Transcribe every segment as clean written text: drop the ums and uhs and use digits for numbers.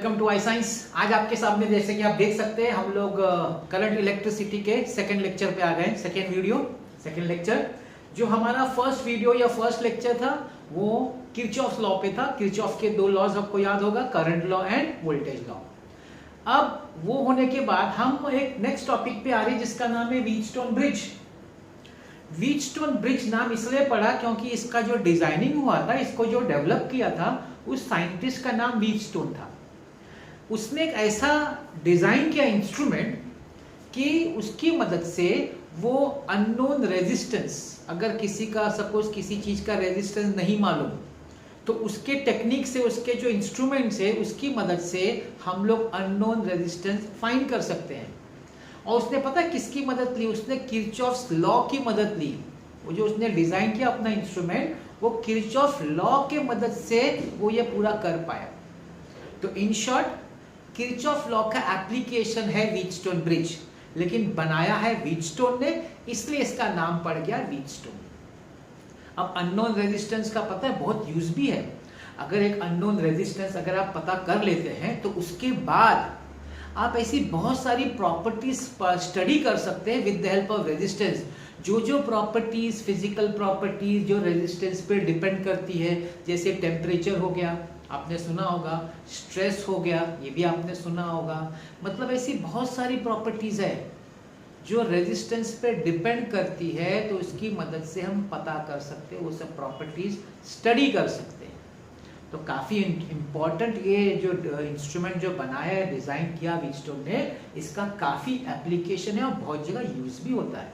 Welcome to I science. आज आपके सामने जैसे कि आप देख सकते हैं हम लोग करंट इलेक्ट्रिसिटी के सेकंड लेक्चर पे आ गए। Second video, second lecture. जो हमारा फर्स्ट वीडियो या फर्स्ट लेक्चर था वो किरचॉफ लॉ पे था। किरचॉफ के दो लॉज आपको याद होगा, current law end voltage law. अब वो होने के बाद हम एक नेक्स्ट टॉपिक पे आ रहे हैं जिसका नाम है व्हीटस्टोन ब्रिज। व्हीटस्टोन ब्रिज नाम इसलिए पड़ा क्योंकि इसका जो डिजाइनिंग हुआ था, इसको जो डेवलप किया था, उस साइंटिस्ट का नाम व्हीटस्टोन था। उसने एक ऐसा डिजाइन किया इंस्ट्रूमेंट कि उसकी मदद से वो अननोन रेजिस्टेंस, अगर किसी का सपोज किसी चीज का रेजिस्टेंस नहीं मालूम तो उसके टेक्निक से, उसके जो इंस्ट्रूमेंट्स है उसकी मदद से हम लोग अननोन रेजिस्टेंस फाइंड कर सकते हैं। और उसने पता है किसकी मदद ली? उसने किरचॉफ्स लॉ की मदद ली। वो जो उसने डिजाइन किया अपना इंस्ट्रूमेंट, वो किरचॉफ लॉ के मदद से वो ये पूरा कर पाया। तो इन शॉर्ट किरचॉफ लॉ का एप्लीकेशन है व्हीटस्टोन ब्रिज, लेकिन बनाया है व्हीटस्टोन ने, इसलिए इसका नाम पड़ गया व्हीटस्टोन। अब अननोन रेजिस्टेंस का पता है बहुत यूज भी है। अगर एक अननोन रेजिस्टेंस अगर आप पता कर लेते हैं तो उसके बाद आप ऐसी बहुत सारी प्रॉपर्टीज स्टडी कर सकते हैं with the help of resistance. जो प्रॉपर्टीज, फिजिकल प्रॉपर्टीज जो रेजिस्टेंस पे डिपेंड करती है, जैसे टेम्परेचर हो गया, आपने सुना होगा, स्ट्रेस हो गया, ये भी आपने सुना होगा। मतलब ऐसी बहुत सारी प्रॉपर्टीज है जो रेजिस्टेंस पे डिपेंड करती है, तो इसकी मदद से हम पता कर सकते हैं, वो सब प्रॉपर्टीज स्टडी कर सकते हैं। तो काफी इंपॉर्टेंट ये जो इंस्ट्रूमेंट जो बनाया है, डिजाइन किया व्हीटस्टोन ने, इसका काफी एप्लीकेशन है और बहुत जगह यूज भी होता है।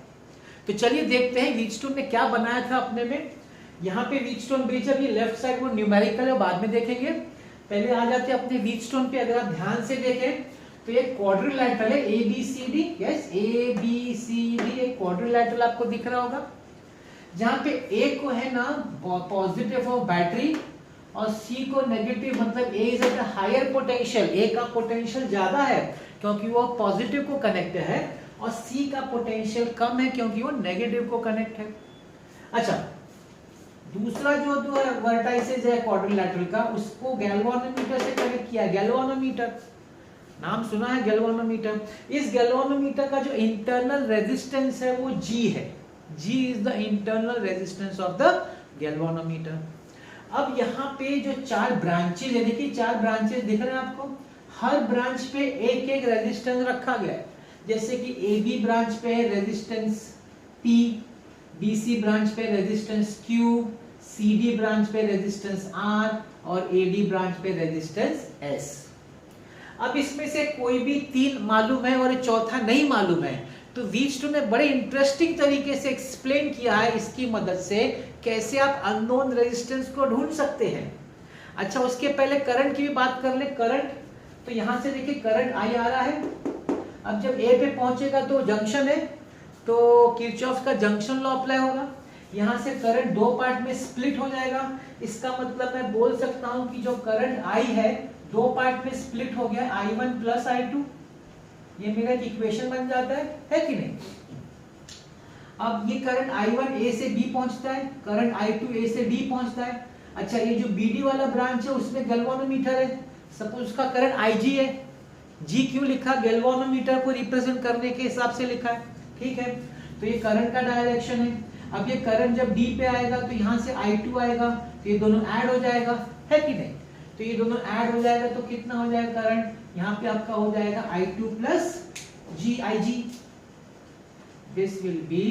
तो चलिए देखते हैं व्हीटस्टोन ने क्या बनाया था अपने में। यहाँ पे व्हीटस्टोन ब्रिज, अभी लेफ्ट साइड वो न्यूमेरिकल है, बाद में देखेंगे। पहले आ जाते हैं अपने व्हीटस्टोन पे। अगर आप ध्यान से देखें तो ये क्वाड्रिलैटरल है, ABCD, यस ABCD एक क्वाड्रिलैटरल आपको दिख रहा होगा, जहाँ पे A को है ना पॉजिटिव ऑफ बैटरी और C को नेगेटिव, मतलब A is at higher potential. A का पोटेंशियल ज्यादा है क्योंकि वो पॉजिटिव को कनेक्ट है, और C का पोटेंशियल कम है क्योंकि वो नेगेटिव को कनेक्ट है। अच्छा, दूसरा जो वर्टाइसेस है क्वाड्रिलैटरल का, उसको गैल्वानोमीटर से कनेक्ट किया। गैल्वानोमीटर नाम सुना है, गैल्वानोमीटर। इस गैल्वानोमीटर का जो इंटरनल रेजिस्टेंस है वो G है। G is the internal resistance of the galvanometer. अब यहाँ पे जो चार ब्रांचेज है, देखिए चार ब्रांचेज दिख रहे हैं आपको। हर ब्रांच पे एक एक रेजिस्टेंस रखा गया है। जैसे कि AB ब्रांच पे है रेजिस्टेंस P, BC ब्रांच पे रेजिस्टेंस Q, CD ब्रांच पे रेजिस्टेंस R और AD ब्रांच पे रेजिस्टेंस S। अब इसमें से कोई भी तीन मालूम है और चौथा नहीं मालूम है, तो व्हीटस्टोन ने बड़े इंटरेस्टिंग तरीके से एक्सप्लेन किया है इसकी मदद से कैसे आप अननोन रेजिस्टेंस को ढूंढ सकते हैं। अच्छा, उसके पहले करंट की भी बात कर ले। करंट, तो यहां से देखिए करंट I आ रहा है। अब जब A पे पहुंचेगा तो जंक्शन है, तो किरचॉफ का जंक्शन लॉ अप्लाई होगा। यहां से करंट दो पार्ट में स्प्लिट हो जाएगा। इसका मतलब मैं बोल सकता हूं कि जो करंट I है दो पार्ट में स्प्लिट हो गया, I1 प्लस I2। ये मेरा एक इक्वेशन बन जाता है कि नहीं? अब ये करंट I1 A से B पहुंचता है, करंट I2 A से D पहुंचता है। अच्छा, ये जो BD वाला ब्रांच है उसमें गैल्वानोमीटर है, सपोज उसका करंट IG है। G क्यों लिखा? गैल्वानोमीटर को रिप्रेजेंट करने के हिसाब से लिखा है, ठीक है। तो ये करंट का डायरेक्शन है। अब ये करंट जब D पे आएगा तो यहाँ से I2 आएगा, तो ये दोनों ऐड हो जाएगा, है कि नहीं? तो ये दोनों ऐड हो जाएगा तो कितना हो जाएगा करंट? यहाँ पे आपका हो जाएगा I2 plus GIG। This will be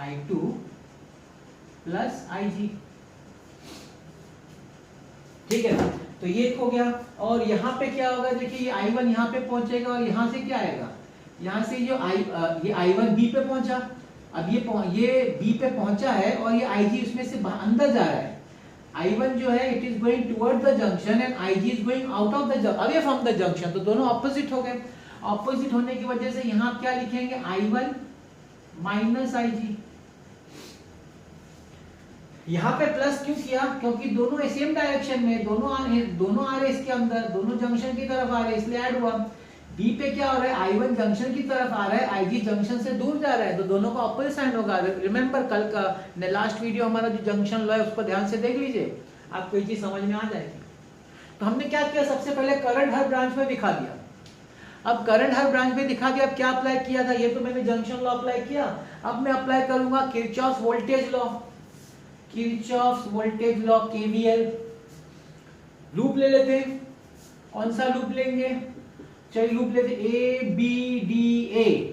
I2 plus IG, ठीक है। तो ये हो गया। और यहाँ पे क्या होगा? देखिए ये I1 यहाँ पे पहुंचेगा और यहाँ से क्या आएगा? यहाँ से जो ये I1 B पे पहुंचा। अब ये B पे पहुंचा है और ये IG उसमें से अंदर जा रहा है। I1 जो है it is going toward the junction and IG is going out of the away from the junction. तो दोनों ऑपोजिट हो गए। ऑपोजिट होने की वजह से यहाँ क्या लिखेंगे? I1 minus IG। यहाँ पे प्लस क्यों किया? क्योंकि दोनों सेम डायरेक्शन में, दोनों आ रहे इसके अंदर, दोनों जंक्शन की तरफ आ रहे, इसलिए ऐड हुआ। बी पे क्या हो रहा है? I1 जंक्शन की तरफ आ रहा है, IG जंक्शन से दूर जा रहा है, तो दोनों का ऑपोजिट साइन होगा। रिमेंबर कल का लास्ट वीडियो हमारा जो जंक्शन लॉ है उसको ध्यान से देख लीजिए, आपको ये चीज समझ में आ जाएगी। तो हमने क्या किया, सबसे पहले करंट हर ब्रांच में दिखा दिया। अब करंट हर ब्रांच में दिखा दिया, अब क्या अप्लाई किया था, ये तो मैंने जंक्शन लॉ अप्लाई किया। अब मैं अप्लाई करूंगा Kirchhoff voltage law, Kirchhoff voltage law KVL. Loop ले लेते हैं, कौन सा लूप लेंगे, चलिए लूप लेते A B D A.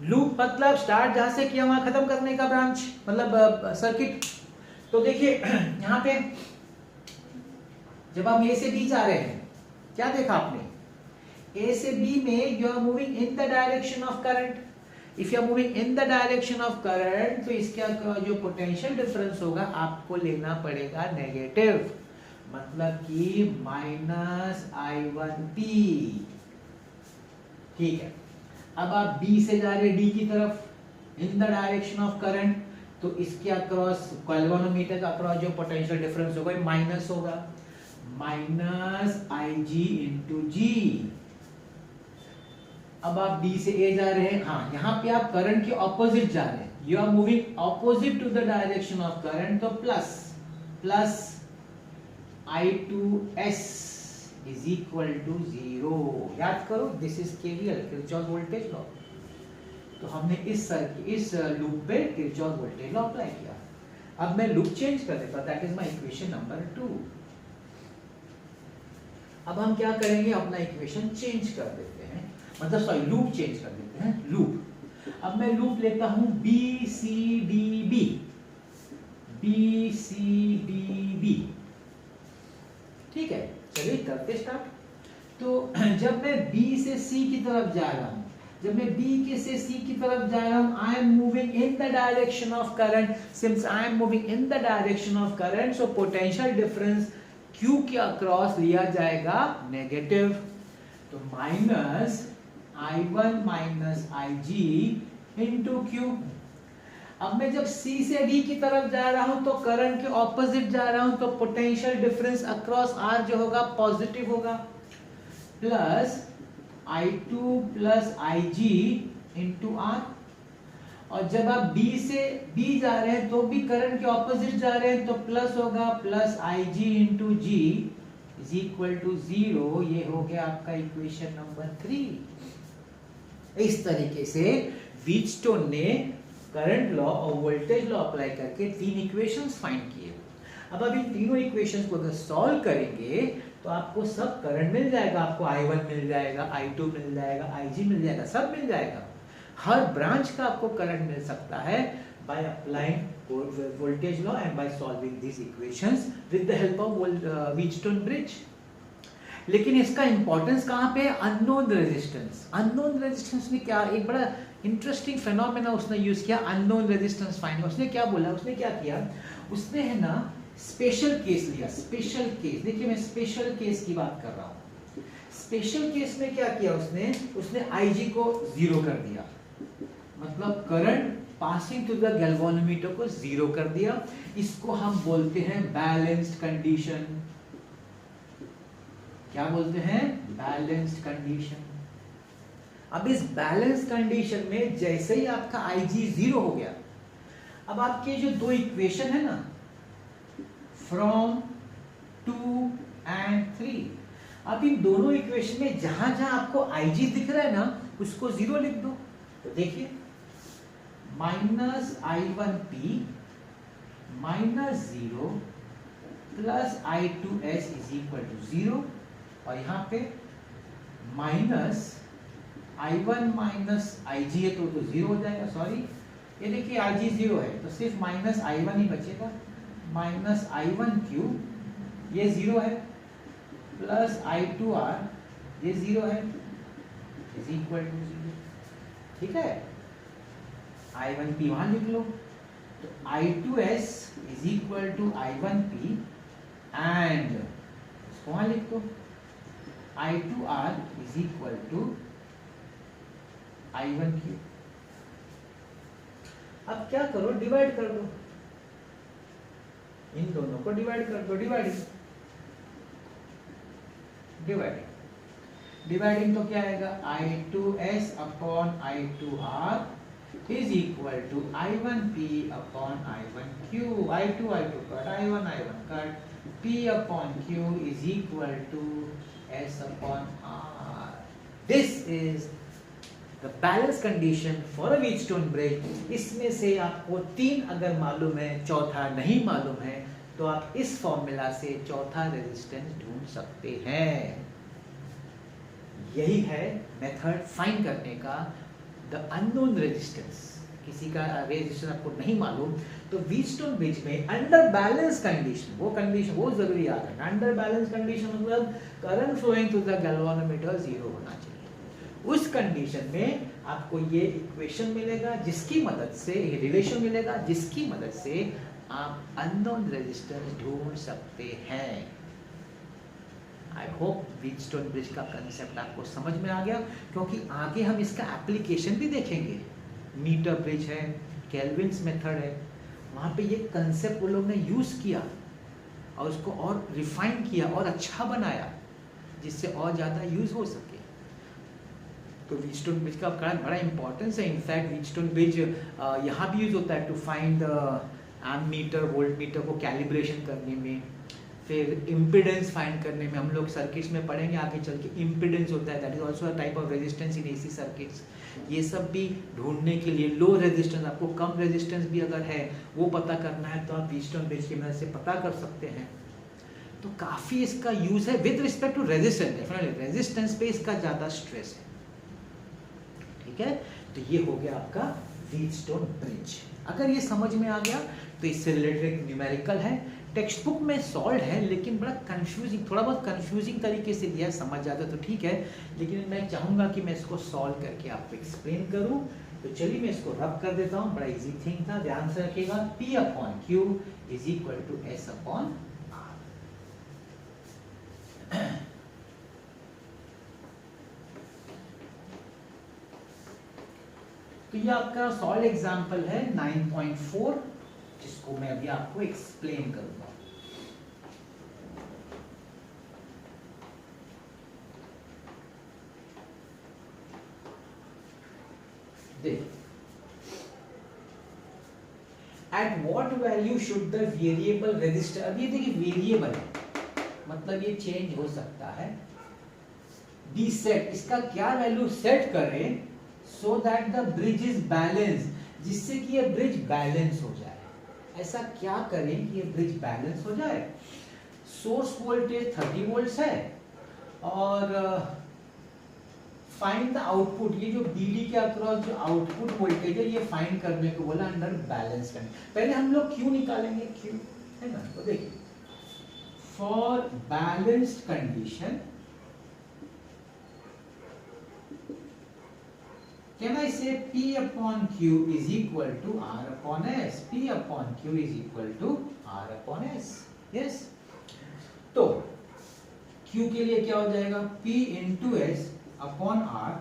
Loop मतलब स्टार्ट जहां से किया वहां खत्म करने का ब्रांच, मतलब सर्किट। तो देखिए यहां पे जब हम ए से बी जा रहे हैं, क्या देखा आपने, ए से बी में you are moving in the direction of current. If you are moving in the direction of current, तो इसका जो पोटेंशियल डिफरेंस होगा आपको लेना पड़ेगा नेगेटिव, मतलब कि -I1P। ठीक है, अब आप बी से जा रहे हैं डी की तरफ इन द डायरेक्शन ऑफ करंट, तो इसके अक्रॉस गैल्वेनोमीटर का अक्रॉस जो पोटेंशियल डिफरेंस होगा माइनस होगा, -Ig इंटू जी। अब आप बी से ए जा रहे हैं, हाँ यहाँ पे आप करंट के ऑपोजिट जा रहे हैं, you are moving opposite to the direction of current, तो plus I2S is equal to 0। याद करो, this is KVL, Kirchhoff voltage law. तो हमने इस लूप पे किरचॉफ वोल्टेज लॉ अप्लाई किया। अब मैं लूप चेंज कर देता हूं, that is my equation number 2। अब हम क्या करेंगे, अपना इक्वेशन चेंज कर देते हैं, मतलब सॉरी लूप चेंज कर देते हैं, लूप। अब मैं लूप लेता हूं बी सी डी बी। ठीक है, चलिए करते स्टार्ट। तो जब मैं B से C की तरफ जा रहा हूं, जब मैं B के से C की तरफ जा रहा हूं, I am moving in the direction of current. Since I am moving in the direction of current, so potential difference Q के अक्रॉस लिया जाएगा नेगेटिव, तो -I1 Ig इंटू Q। अब मैं जब C से D की तरफ जा रहा हूं, तो करंट के ऑपोजिट जा रहा हूं, तो पोटेंशियल डिफरेंस अक्रॉस R जो होगा पॉजिटिव होगा, plus I2 plus Ig into R। और जब आप B से B जा रहे हैं, तो भी करंट के ऑपोजिट जा रहे हैं, तो प्लस होगा, plus Ig into G is equal to 0। ये हो गया आपका इक्वेशन नंबर 3। इस तरीके से व्हीटस्टोन ने करंट लॉ और वोल्टेज लॉ अप्लाई करके 3 इक्वेशंस फाइंड किए। अब इन तीनों इक्वेशंस को अगर सॉल्व करेंगे तो आपको सब करंट मिल जाएगा, आपको I1 मिल जाएगा, I2 मिल जाएगा, Ig मिल जाएगा, सब मिल जाएगा। हर ब्रांच का आपको करंट मिल सकता है by applying voltage law and by solving this equations with the help of Wheatstone bridge. लेकिन इसका इंपॉर्टेंस कहाँ पे है, अननोन रेजिस्टेंस। अननोन रेजिस्टेंस में क्या, एक बड़ा इंटरेस्टिंग फेनोमेना उसने यूज किया, अननोन रेजिस्टेंस फाइंड। उसने क्या बोला, उसने क्या किया, उसने है ना स्पेशल केस लिया, स्पेशल केस। देखिए मैं स्पेशल केस की बात कर रहा हूँ। स्पेशल केस में क्या किया उसने Ig को 0 कर दिया, मतलब current passing to the galvanometer को 0 कर दिया। इसको हम बोलते हैं बैलेंस्ड कंडीशन। क्या बोलते हैं, बैलेंस्ड कंडीशन। अब इस बैलेंस कंडीशन में जैसे ही आपका Ig 0 हो गया, अब आपके जो 2 इक्वेशन है ना, फ्रॉम 2 and 3, अब इन दोनों इक्वेशन में जहां जहां आपको Ig दिख रहा है ना, उसको 0 लिख दो। तो देखिए -I1P -0 plus I2S is equal to 0, और यहाँ पे -I1 माइनस Ig है तो 0 हो जाएगा। सॉरी, ये देखिए Ig 0 है तो सिर्फ -I1 ही बचेगा, -I1Q ये 0 है, प्लस I2R ये 0 है, इज इक्वल टू 0। ठीक है, I1P वहां लिख लो, तो I2S is equal to I1P and इसको वहां लिख दो, I2R is equal to I1Q। अब क्या करो, डिवाइड कर दो, इन दोनों को डिवाइड कर दो, डिवाइडिंग तो क्या आएगा, I2S upon I2R is equal to I1P upon I1Q, I2 cut, I1 cut, P upon Q is equal to S upon R. This is the balance condition for a Wheatstone bridge. इसमें से आपको 3 अगर मालूम है, चौथा नहीं मालूम है, तो आप इस फॉर्मूला से चौथा रेजिस्टेंस ढूंढ सकते हैं। यही है मेथड फाइंड करने का, द अननोन रेजिस्टेंस। किसी का रेजिस्टेंस आपको नहीं मालूम तो व्हीटस्टोन ब्रिज में अंडर बैलेंस कंडीशन, वो जरूरी याद है। अंडर बैलेंस कंडीशन मतलब current flowing through the galvanometer 0 होना चाहिए। उस कंडीशन में आपको ये इक्वेशन मिलेगा जिसकी मदद से, रिलेशन मिलेगा जिसकी मदद से आप अननोन रेजिस्टेंस ढूंढ सकते हैं। आई होप व्हीटस्टोन ब्रिज का कंसेप्ट आपको समझ में आ गया, क्योंकि आगे हम इसका एप्लीकेशन भी देखेंगे। मीटर ब्रिज है, केल्विन्स मेथड है, वहाँ पे ये कंसेप्ट वो लोग ने यूज़ किया और उसको और रिफाइन किया और अच्छा बनाया जिससे और ज़्यादा यूज़ हो सके। तो व्हीटस्टोन ब्रिज का बड़ा इंपॉर्टेंस है। इनफैक्ट व्हीटस्टोन ब्रिज यहाँ भी यूज़ होता है to find ammeter, voltmeter को कैलिब्रेशन करने में, फिर इम्पिडेंस फाइंड करने में। हम लोग सर्किट्स में पढ़ेंगे आगे चल के, इम्पिडेंस होता है, that is also a type of resistance in AC circuits. ये सब भी ढूंढने के लिए, लो रेजिस्टेंस, आपको कम रेजिस्टेंस भी अगर है वो पता करना है तो आप व्हीटस्टोन ब्रिज की मदद से पता कर सकते हैं। तो काफ़ी इसका यूज़ है with respect to resistance. Definitely resistance पे इसका ज़्यादा स्ट्रेस है। ठीक है, तो ये हो गया आपका व्हीटस्टोन ब्रिज। अगर ये समझ में आ गया तो इससे रिलेटेड न्यूमेरिकल है, टेक्स्ट बुक में सॉल्व है, लेकिन बड़ा कंफ्यूजिंग, थोड़ा बहुत कंफ्यूजिंग तरीके से दिया है। समझ जाता तो ठीक है, लेकिन मैं चाहूँगा कि मैं इसको सॉल्व करके आपको एक्सप्लेन करूँ। तो चलिए मैं इसको रब कर देता हूँ। बड़ा इजी थिंग था, ध्यान से रखिएगा। P upon Q is equal to S upon R। तो ये आपका सॉल्व एग्जाम्पल है 9.4, जिसको मैं अभी आपको एक्सप्लेन करूंगा। At what value should the variable resistor, अब ये देखिए वेरिएबल है मतलब ये चेंज हो सकता है। बी सेट, इसका क्या वैल्यू सेट करें so that the bridge is balance, जिससे कि ये ब्रिज बैलेंस हो जाए। ऐसा क्या करें कि ये ब्रिज बैलेंस हो जाए। सोर्स वोल्टेज 30 वोल्ट्स है और फाइंड द आउटपुट, ये जो बीडी के अक्रॉस जो आउटपुट वोल्टेज है ये फाइंड करने को बोला अंडर बैलेंस करने। पहले हम लोग क्यू निकालेंगे, क्यू है ना। तो देखिए for balanced condition can I say P upon Q is equal to R upon S? P upon Q is equal to R upon S. Yes. तो Q के लिए क्या हो जाएगा? P into S upon R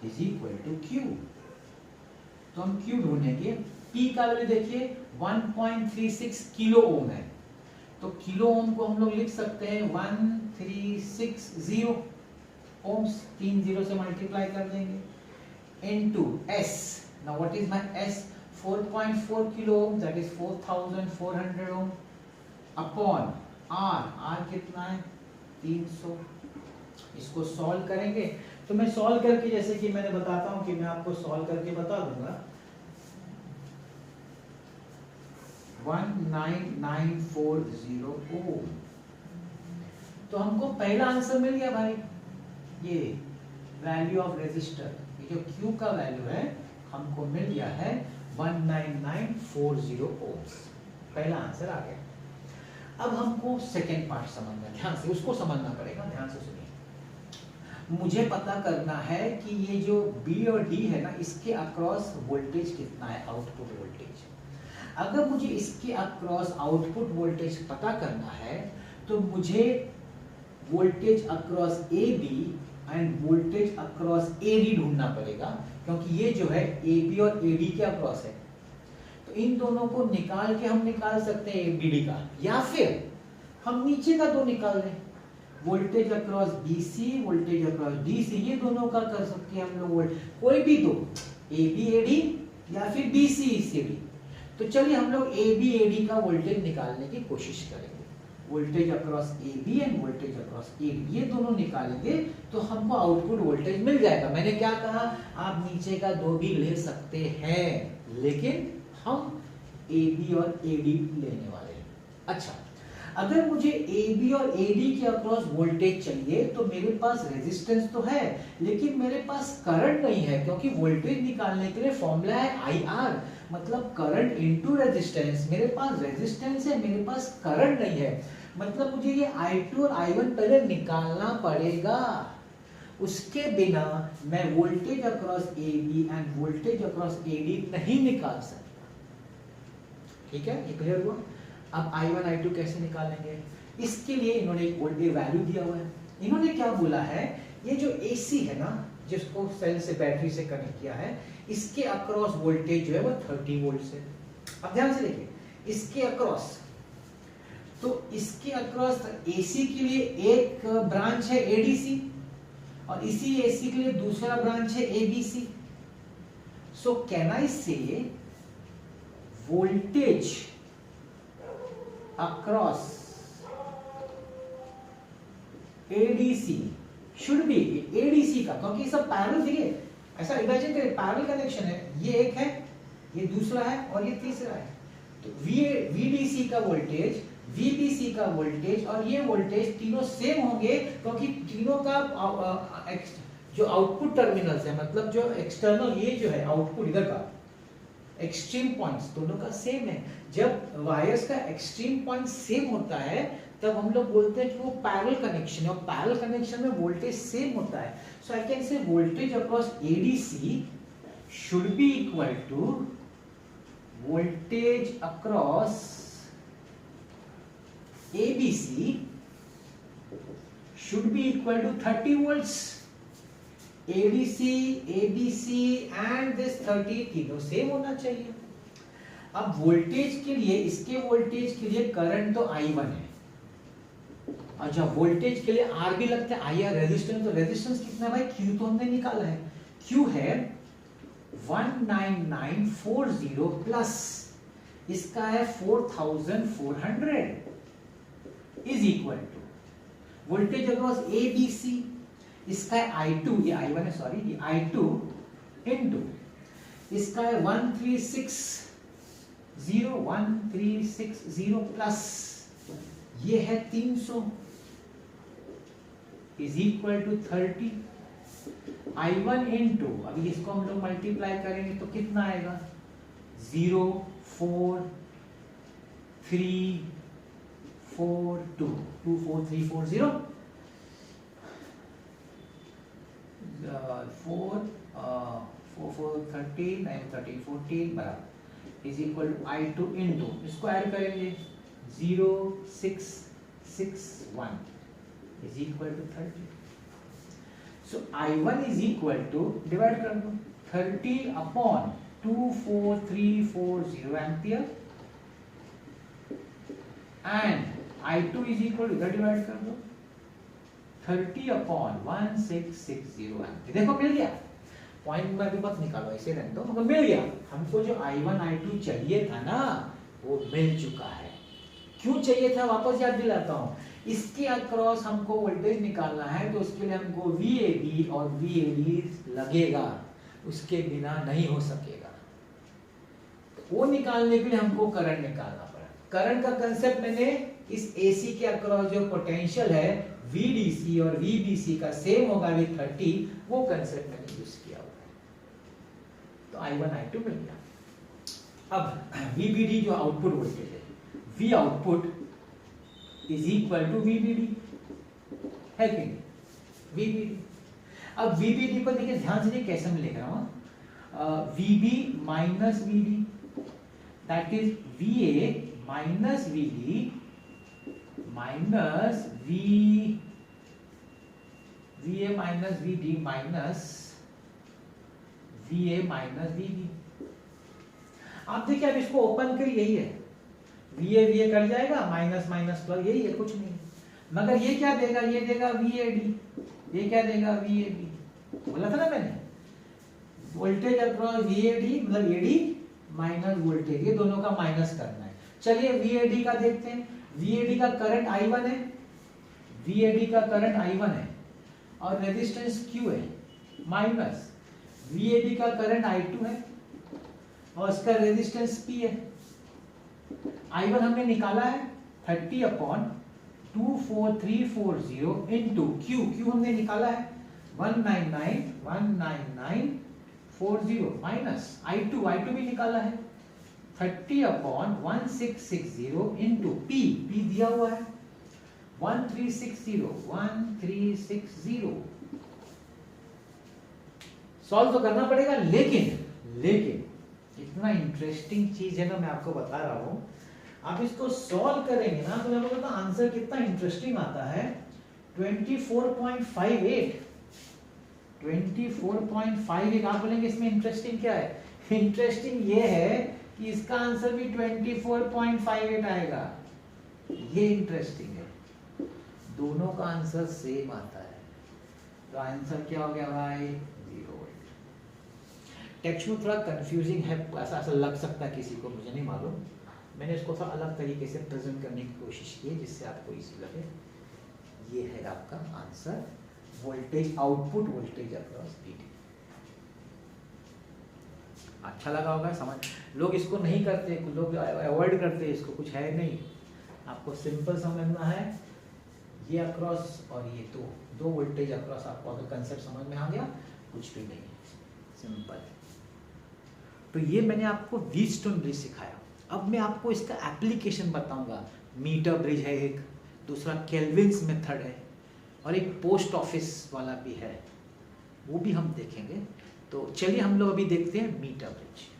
is equal to Q. तो हम Q ढूंढेंगे। P का वैल्यू देखिए 1.36 किलो ओम है, तो किलो ओम को हम लोग लिख सकते हैं 1360 ओम्स, 3 जीरो से मल्टीप्लाई कर देंगे into S. Now what is my S? 4.4 kilo ohm, that is 4400 ohm upon R. R कितना है? 300। इसको सॉल्व करेंगे तो मैं सॉल्व करके, जैसे कि मैंने बताता हूं कि मैं आपको सॉल्व करके बता दूंगा। 19940 ओम। तो हमको पहला आंसर मिल गया भाई, ये वैल्यू ऑफ रेजिस्टर, जो Q का वैल्यू है हमको मिल गया है 19940 ओम्स। पहला आंसर आ गया। अब हमको सेकेंड पार्ट समझना, ध्यान से उसको समझना पड़ेगा, ध्यान से सुनिए। मुझे पता करना है कि ये जो B और D है ना, इसके अक्रॉस वोल्टेज कितना है, आउटपुट वोल्टेज। अगर मुझे इसके अक्रॉस आउटपुट वोल्टेज पता करना है तो मुझे voltage across AB end voltage across AD ढूंढना पड़ेगा, क्योंकि ये जो है AB और AD के अक्रॉस है। तो इन दोनों को निकाल के हम निकाल सकते हैं ABD का, या फिर हम नीचे का दो निकाल लें, voltage across BC, voltage across DC, ये दोनों का कर सकते हैं हम लोग। कोई भी दो AB AD या फिर BC/ECD। तो चलिए हम लोग AB/AD का वोल्टेज निकालने की कोशिश करेंगे। Voltage across AB end voltage across AD, ये दोनों निकालेंगे तो हमको आउटपुट वोल्टेज मिल जाएगा। मैंने क्या कहा, आप नीचे का 2 भी ले सकते हैं, लेकिन हम AB और AD लेने वाले हैं। अच्छा, अगर मुझे AB और AD के अक्रॉस वोल्टेज चाहिए तो मेरे पास रेजिस्टेंस तो है, लेकिन मेरे पास करंट नहीं है, क्योंकि वोल्टेज निकालने के लिए फॉर्मूला है IR, मतलब करंट इनटू रेजिस्टेंस। मेरे पास रेजिस्टेंस है, मेरे पास करंट नहीं है, मतलब मुझे ये I2 और I1 पहले निकालना पड़ेगा। उसके बिना मैं voltage across AB end voltage across AD नहीं निकाल सकता। ठीक है, ये क्लियर हुआ। अब I1 I2 कैसे निकालेंगे, इसके लिए इन्होंने एक वोल्टेज वैल्यू दिया हुआ है। इन्होंने क्या बोला है, ये जो AC है ना, जिसको सेल से बैटरी से कनेक्ट किया है, इसके अक्रॉस वोल्टेज जो है वो 30 वोल्ट से। अब ध्यान से देखिए, इसके अक्रॉस, तो इसके अक्रॉस AC के लिए एक ब्रांच है ADC, और इसी AC के लिए दूसरा ब्रांच है ABC। सो कैन आई से voltage across ADC should be ADC का, क्योंकि सब पैरेलल, देखिए ऐसा इमेजिन करें पैरेलल कनेक्शन है, ये एक है, ये दूसरा है और ये तीसरा है। तो VDC का वोल्टेज, VBC का वोल्टेज और ये वोल्टेज तीनों सेम होंगे, क्योंकि तीनों का जो आउटपुट टर्मिनल्स है, मतलब जो एक्सटर्नल ये जो है आउटपुट इधर का एक्सट्रीम पॉइंट्स दोनों का सेम है। जब वायर्स का एक्सट्रीम पॉइंट सेम होता है तब हम लोग बोलते हैं कि वो पैरेलल कनेक्शन है, और पैरेलल कनेक्शन में वोल्टेज सेम होता है। So I can say voltage across ADC should be equal to voltage across ABC should be equal to 30 volts। ADC, ABC and this 30 तीनों सेम होना चाहिए। अब वोल्टेज के लिए, इसके वोल्टेज के लिए करंट तो I1 है, अच्छा वोल्टेज के लिए R भी लगता है, IR रेजिस्टेंस, तो रेजिस्टेंस कितना भाई, Q तो हमने निकाला है, Q है 19940 प्लस इसका है 4400 is equal to voltage across ABC, इसका है I2, ये I1 है सॉरी, ये I2 इनटू इसका है 1360 प्लस ये है 300 is equal to 30। I1 into, अभी इसको हम लोग मल्टीप्लाई करेंगे तो कितना आएगा, 04342 24340 4 13 9 13 14 बराबर is equal to I2 into, इसको ऐड करेंगे 0661 is equal to 30। So I1 is equal to, divide कर दो 30 upon 24340 ampere and I2 is equal to, इधर डिवाइड कर दो 30 अपॉन 1660 एम्पियर। देखो मिल गया, पॉइंट में भी मत निकालो, ऐसे रहने दो, मगर मिल गया हमको। जो I1 I2 चाहिए था ना वो मिल चुका है। क्यों चाहिए था वापस याद दिलाता हूं, इसके अक्रॉस हमको वोल्टेज निकालना है, तो उसके लिए हमको VAB और VAD लगेगा, उसके बिना नहीं हो सकेगा। वो निकालने के लिए हमको करंट निकालना पड़ा। करंट का कंसेप्ट मैंने इस AC के अक्रॉस जो पोटेंशियल है VDC और VBC का सेम होगा विद 30, वो कंसेप्ट मैंने यूज किया हुआ है। तो I1 I2 मिल गया। अब VBD जो आउटपुट वोल्टेज है, V output is equal to VBD है कि नहीं, VBD। अब VBD को देखिए ध्यान से, देखिए कैसे मैं लिख रहा हूं, VB minus VD that is VA minus VD minus VA minus VD minus VA minus VB। आप देखिए, अब इसको ओपन करिए, यही है, VA कट जाएगा, माइनस माइनस प्लस, यही है, कुछ नहीं। मगर ये क्या देगा, ये देगा VAD, ये क्या देगा VAB। बोला था ना मैंने, वोल्टेज अक्रॉस VAD मतलब AD माइनस वोल्टेज, ये दोनों का माइनस करना है। चलिए VAD का देखते हैं। VAD का करंट I1 है, VAD का करंट I1 है और रेजिस्टेंस Q है माइनस, VAD का करंट I2 है और इसका रेजिस्टेंस P है। I1 हमने निकाला है 30/24340 इंटू Q हमने निकाला है 19940 माइनस I2 भी निकाला है 30/1660 इंटू P दिया हुआ है 1360 सॉल्व तो करना पड़ेगा, लेकिन इतना इंटरेस्टिंग चीज है ना, मैं आपको बता रहा हूं। आप इसको सॉल्व करेंगे ना तो मैं आपको बताऊं आंसर कितना इंटरेस्टिंग आता है। 24.58 आप बोलेंगे इसमें इंटरेस्टिंग क्या है? इंटरेस्टिंग ये है कि इसका आंसर भी 24.58 आएगा। ये इंटरेस्टिंग है, दोनों का आंसर सेम आता है। तो आंसर क्या हो गया भाई? 0। टेक्स्ट में थोड़ा कंफ्यूजिंग है, ऐसा लग सकता है किसी को, मुझे नहीं मालूम। मैंने इसको थोड़ा अलग तरीके से प्रेजेंट करने की कोशिश की है जिससे आपको इजी लगे। ये है आपका answer, voltage output voltage across VD। अच्छा लगा होगा समझ? लोग इसको नहीं करते, लोग अवॉइड करते हैं इसको, कुछ है नहीं। आपको सिंपल समझना है, ये अक्रॉस और ये दो वोल्टेज अक्रॉस। आपको अगर कंसेप्ट समझ में आ गया, कुछ भी नहीं, सिंपल। तो ये मैंने आपको व्हीटस्टोन ब्रिज सिखाया। अब मैं आपको इसका एप्लीकेशन बताऊंगा। मीटर ब्रिज है एक, दूसरा केल्विन्स मेथड है और एक पोस्ट ऑफिस वाला भी है, वो भी हम देखेंगे। तो चलिए हम लोग अभी देखते हैं मीटर ब्रिज।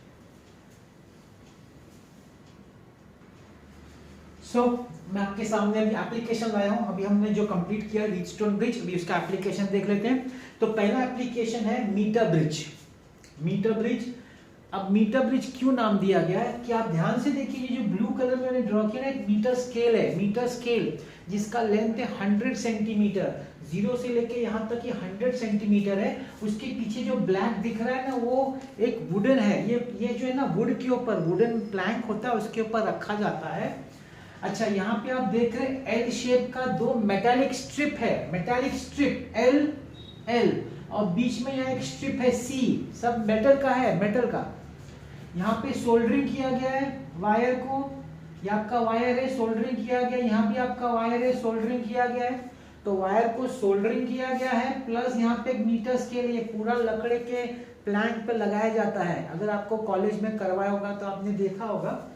मैं आपके सामने अभी एप्लीकेशन लाया हूं। अभी हमने जो कंप्लीट किया व्हीटस्टोन ब्रिज, अभी उसका एप्लीकेशन देख लेते हैं। तो पहला एप्लीकेशन है मीटर ब्रिज। मीटर ब्रिज, अब मीटर ब्रिज क्यों नाम दिया गया है कि आप ध्यान से देखिए, ये जो ब्लू कलर में मैंने ड्रॉ किया ना, एक मीटर स्केल है। मीटर स्केल जिसका लेंथ है 100 सेंटीमीटर, 0 से लेके यहाँ तक ये 100 सेंटीमीटर है। उसके पीछे जो ब्लैक दिख रहा है ना, वो एक वुडन है। ये जो है ना, वुड के ऊपर वुडन प्लैंक होता है, उसके ऊपर रखा जाता है। अच्छा, यहाँ पे आप देख रहे हैं एल शेप का 2 मेटालिक स्ट्रिप है, मेटालिक स्ट्रिप एल, और बीच में यहाँ एक स्ट्रिप है C, सब मेटल का है, मेटल का। यहाँ पे सोल्डरिंग किया गया है वायर को, ये आपका वायर है, सोल्डरिंग किया गया। यहाँ भी आपका वायर है, सोल्डरिंग किया गया है। तो वायर को सोल्डरिंग किया गया है, प्लस यहाँ पे एक मीटर स्केल, ये पूरा लकड़े के प्लैंक पे लगाया जाता है। अगर आपको कॉलेज में करवाया होगा तो आपने देखा होगा।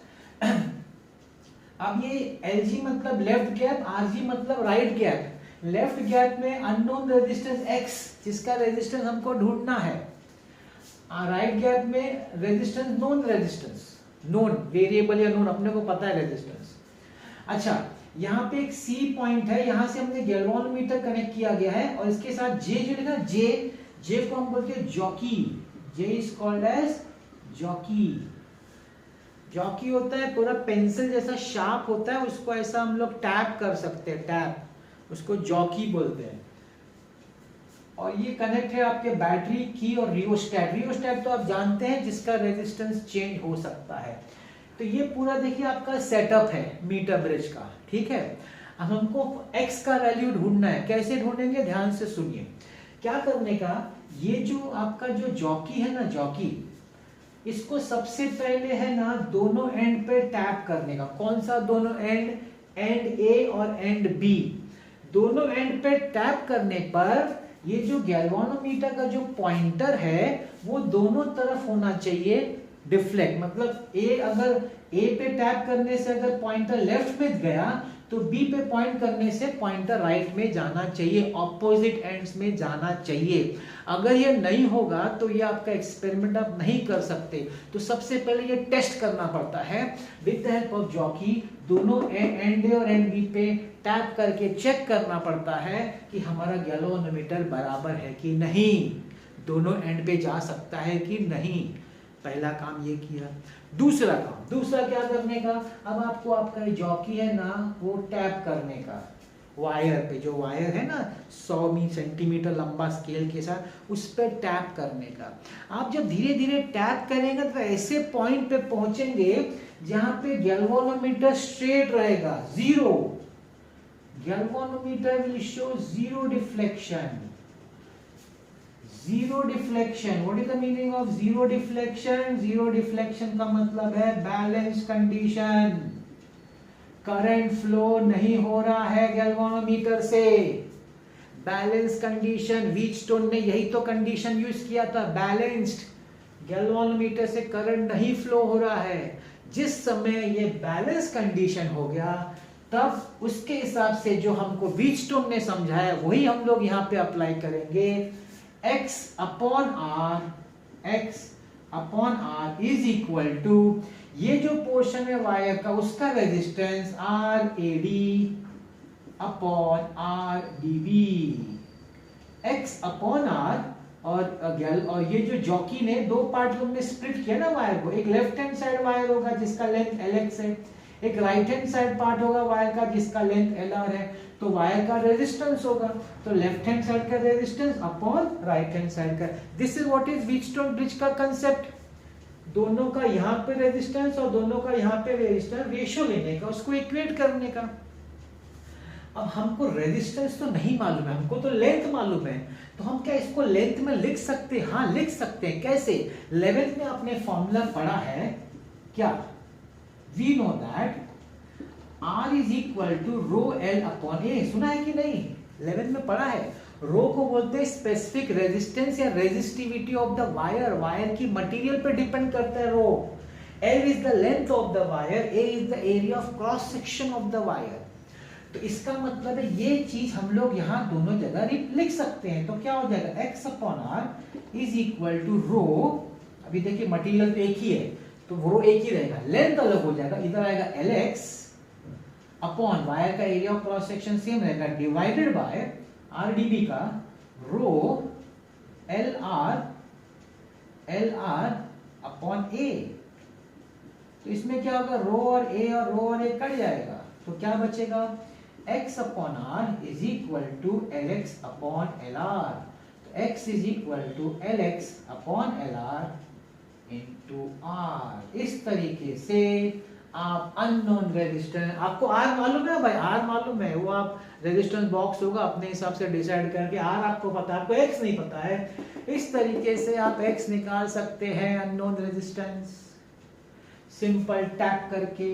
अब ये LG मतलब लेफ्ट गैप, RG मतलब राइट गैप। लेफ्ट गैप में अननोन रेजिस्टेंस X, जिसका रेजिस्टेंस हमको ढूंढना है। राइट गैप में resistance known, resistance known, variable या नोन, अपने को पता है रेजिस्टेंस। अच्छा, यहाँ पे एक C पॉइंट है, यहाँ से हमने गैल्वेनोमीटर कनेक्ट किया गया है और इसके साथ J जो लिखा, J को हम बोलते हैं jockey. J is called as jockey. Jockey होता है पूरा पेंसिल जैसा शार्प होता है, उसको ऐसा हम लोग टैप कर सकते हैं, टैप, उसको जॉकी बोलते हैं। और ये कनेक्ट है आपके बैटरी की और रियोस्टैट। रियोस्टैट तो आप जानते हैं, जिसका रेजिस्टेंस चेंज हो सकता है। तो ये पूरा देखिए आपका सेटअप है मीटर ब्रिज का, ठीक है। अब हमको X का वैल्यू ढूंढना है। कैसे ढूंढेंगे, ध्यान से सुनिए। क्या करने का, ये जो आपका जो जॉकी है ना, जॉकी, इसको सबसे पहले है ना दोनों एंड पे टैप करने का। कौन सा दोनों एंड? एंड A और एंड B। दोनों एंड पे टैप करने पर ये जो गैल्वेनोमीटर का जो पॉइंटर है वो दोनों तरफ होना चाहिए डिफ्लेक्ट। मतलब अगर A पे टैप करने से अगर पॉइंटर लेफ्ट में गया तो B पे पॉइंट करने से पॉइंटर राइट में जाना चाहिए, ऑपोजिट एंड्स में जाना चाहिए। अगर ये नहीं होगा तो ये आपका एक्सपेरिमेंट आप नहीं कर सकते। तो सबसे पहले ये टेस्ट करना पड़ता है with the help of jockey. दोनों एंड A और एंड B पे टैप करके चेक करना पड़ता है कि हमारा गैल्वेनोमीटर बराबर है कि नहीं, दोनों एंड पे जा सकता है कि नहीं। पहला काम ये किया। दूसरा क्या करने का, अब आपको आपका जॉकी है ना वो टैप करने का। वायर पे, जो वायर है ना 100 सेंटीमीटर लंबा स्केल के साथ, उस पर टैप करने का। आप जब धीरे धीरे टैप करेंगे तो ऐसे पॉइंट पे पहुंचेंगे जहां पे गैल्वेनोमीटर स्ट्रेट रहेगा, zero. Galvanometer will show zero deflection. Zero deflection, what is the meaning of zero deflection? Zero deflection का मतलब है बैलेंस कंडीशन, करंट फ्लो नहीं हो रहा है गैल्वेनोमीटर से। बैलेंस कंडीशन, व्हीटस्टोन ने यही तो कंडीशन यूज किया था, बैलेंस्ड। गैल्वेनोमीटर से करंट नहीं फ्लो हो रहा है। जिस समय ये बैलेंस कंडीशन हो गया, तब उसके हिसाब से जो हमको व्हीटस्टोन ने समझाया वही हम लोग यहाँ पे अप्लाई करेंगे। x upon r is equal to, ये जो पोर्शन है वायर का उसका resistance RAD upon RDB। x upon r और ये जो जॉकी ने दो पार्ट में स्प्लिट किया ना वायर को, एक लेफ्ट हैंड साइड वायर होगा जिसका लेंथ LX है, एक राइट हैंड साइड पार्ट होगा वायर का जिसका लेंथ LR है। तो वायर का रेजिस्टेंस होगा, तो लेफ्ट हैंड साइड का resistance upon right hand side का। This is what is Wheatstone bridge का कंसेप्ट। दोनों का यहाँ पे रेजिस्टेंस और दोनों का यहाँ पे रेजिस्टेंस रेशियो लेने का, उसको इक्वेट करने का। अब हमको रेजिस्टेंस तो नहीं मालूम है, हमको तो लेंथ मालूम है, तो हम क्या इसको लेंथ में लिख सकते हैं? हाँ लिख सकते हैं। कैसे? 11th में आपने फॉर्मूला पढ़ा है क्या? We know that R is equal to rho L upon A। सुना है कि नहीं? 11th में पढ़ा है। रो को बोलते हैं स्पेसिफिक रेजिस्टेंस या resistivity of the wire, wire की मटेरियल पे डिपेंड करता है रो। L is the length of the wire, A is the area of cross section of the wire. तो इसका मतलब है ये चीज हम लोग यहाँ दोनों जगह लिख सकते हैं। तो क्या हो जाएगा? x upon r is equal to rho, अभी देखिए मटेरियल एक ही है तो रो एक ही रहेगा, लेंथ अलग हो जाएगा, इधर आएगा Lx अपॉन वायर का area of cross section same रहेगा, डिवाइडेड बाय RDB का रो LR अपॉन A। तो इसमें क्या होगा? रो और A कट जाएगा, तो क्या बचेगा? x upon r is equal to Lx upon LR। तो x is equal to Lx upon LR into R। इस तरीके से आप अननोन रेजिस्टेंस, आपको R मालूम है भाई, R मालूम है, वो आप रेजिस्टेंस बॉक्स होगा अपने हिसाब से डिसाइड करके, R आपको पता है, आपको X नहीं पता है। इस तरीके से आप X निकाल सकते हैं अननोन रेजिस्टेंस, सिंपल टैप करके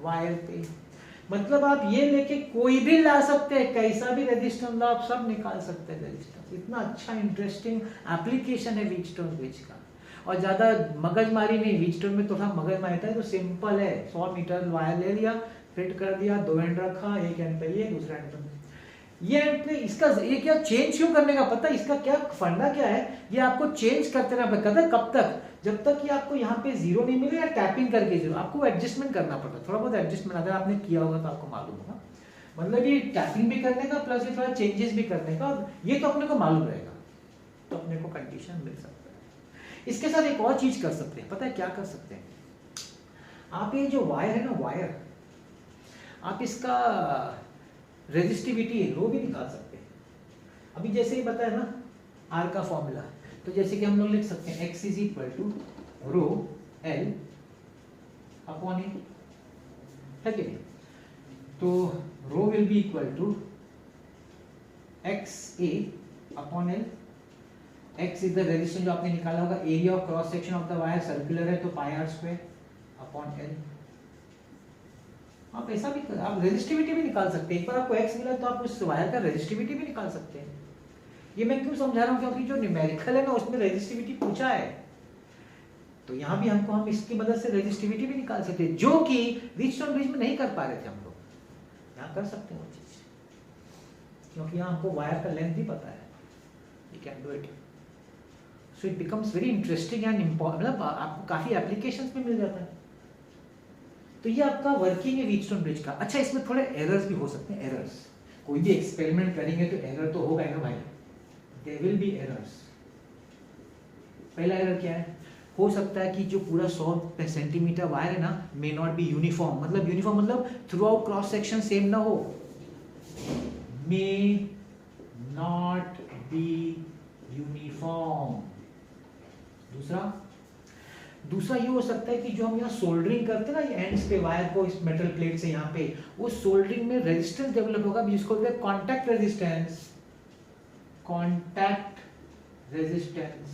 वायर पे। मतलब आप ये लेके कोई भी ला सकते हैं, कैसा भी रेजिस्टेंस ला आप सब निकाल सकते हैं रेजिस्टेंस। इतना अच्छा इंटरेस्टिंग एप्लीकेशन है व्हीटस्टोन ब्रिज का, और ज्यादा मगजमारी नहीं। व्हीटस्टोन में थोड़ा मगजमारी था, तो सिंपल है। 100 मीटर वायर ले लिया, फिट कर दिया, दो एंड रखा, एक एंड पे ये, दूसरा एंड पे ये एंड पे। इसका ये क्या चेंज क्यों करने का पता है? इसका क्या फंडा क्या है? ये आपको चेंज करते रहना पड़ता। कब तक? जब तक कि आपको यहाँ पे जीरो नहीं मिले या टैपिंग करके जीरो, आपको एडजस्टमेंट करना पड़ता है। थोड़ा बहुत एडजस्टमेंट अगर आपने किया होगा तो आपको मालूम होगा। मतलब ये टैपिंग भी करने का प्लस ये थोड़ा चेंजेस भी करने का, ये तो अपने को मालूम रहेगा, तो अपने को कंडीशन मिल सकता है। इसके साथ एक और चीज कर सकते हैं, पता है क्या कर सकते हैं? आप ये जो वायर है ना, वायर आप इसका रेजिस्टिविटी रो भी निकाल सकते हैं। अभी जैसे ही बताया ना आर का फॉर्मूला, तो जैसे कि हम लोग लिख सकते हैं x is equal to rho L upon a, है कि नहीं? तो rho will be equal to x a upon L। x is the resistance जो आपने निकाला होगा, area of cross section of the wire circular है तो pi r square upon L। आप ऐसा भी आप रेजिस्टिविटी भी निकाल सकते हैं। एक बार आपको x मिला तो आप उस वायर का रेजिस्टिविटी भी निकाल सकते हैं। ये मैं क्यों समझा रहा हूँ? क्योंकि जो न्यूमेरिकल है ना उसमें रेजिस्टिविटी पूछा है, तो यहाँ भी हम इसकी मदद से रेजिस्टिविटी भी निकाल सकते हैं, जो कि व्हीटस्टोन ब्रिज में नहीं कर पा रहे थे हम लोग। यहाँ कर सकते हैं वो चीज, क्योंकि यहाँ हमको वायर का लेंथ भी पता है। You can do it, so it becomes very interesting and important, मतलब आपको काफी एप्लीकेशंस में मिल जाता है। तो ये आपका वर्किंग है व्हीटस्टोन ब्रिज का। अच्छा, इसमें थोड़े एरर्स भी हो सकते हैं। एरर्स, कोई भी एक्सपेरिमेंट करेंगे तो एरर तो होगा ना भाई, देयर विल बी एरर्स। पहला एरर क्या है? हो सकता है कि जो पूरा 100 सेंटीमीटर वायर है ना, मे नॉट बी यूनिफॉर्म। मतलब यूनिफॉर्म मतलब through out cross section same ना हो। may not be uniform। दूसरा ये हो सकता है कि जो हम यहाँ सोल्डरिंग करते हैं ना ये एंड्स पे वायर को इस मेटल प्लेट से यहाँ पे, वो सोल्डरिंग में रेजिस्टेंस डेवलप होगा जिसको बोलते हैं कॉन्टैक्ट रेजिस्टेंस।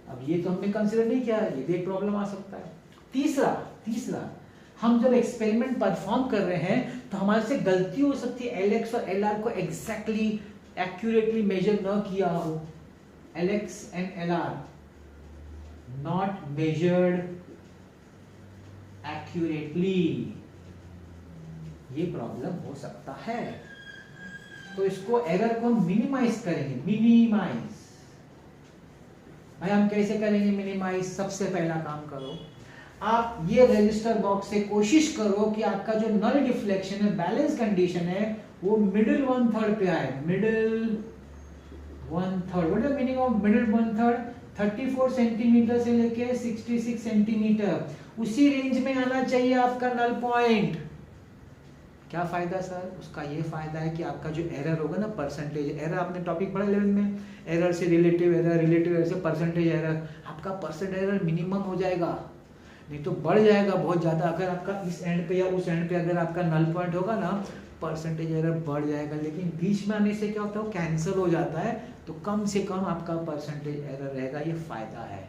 अब ये तो हमने कंसीडर नहीं किया, ये भी एक प्रॉब्लम आ सकता है। तीसरा हम जब एक्सपेरिमेंट परफॉर्म कर रहे हैं तो हमारे से गलती हो सकती है LX और LR को एग्जैक्टली एक्यूरेटली मेजर न किया हो। LX and LR not measured accurately, ये प्रॉब्लम हो सकता है। तो इसको एरर को हम मिनिमाइज करेंगे। भाई हम कैसे करेंगे मिनिमाइज? सबसे पहला काम करो, आप ये रजिस्टर बॉक्स से कोशिश करो कि आपका जो नल डिफ्लेक्शन है, बैलेंस कंडीशन है, वो मिडिल 1/3 पे आए। Middle 1/3, what is meaning of middle 1/3? 34 centimetre से लेके 66 सेंटीमीटर, उसी रेंज में आना चाहिए आपका नल पॉइंट। क्या फायदा सर? उसका ये फायदा है कि आपका जो एरर होगा ना, परसेंटेज एरर, आपने टॉपिक पढ़ा 11 में, एरर से रिलेटिव एरर से परसेंटेज एरर, आपका परसेंट एरर मिनिमम हो जाएगा, नहीं तो बढ़ जाएगा बहुत ज्यादा। अगर आपका इस एंड पे या उस एंड पे अगर आपका नल पॉइंट होगा ना, परसेंटेज एरर बढ़ जाएगा, लेकिन बीच में आने से क्या होता है, वो कैंसिल हो जाता है, तो कम से कम आपका परसेंटेज एरर रहेगा, ये फायदा है।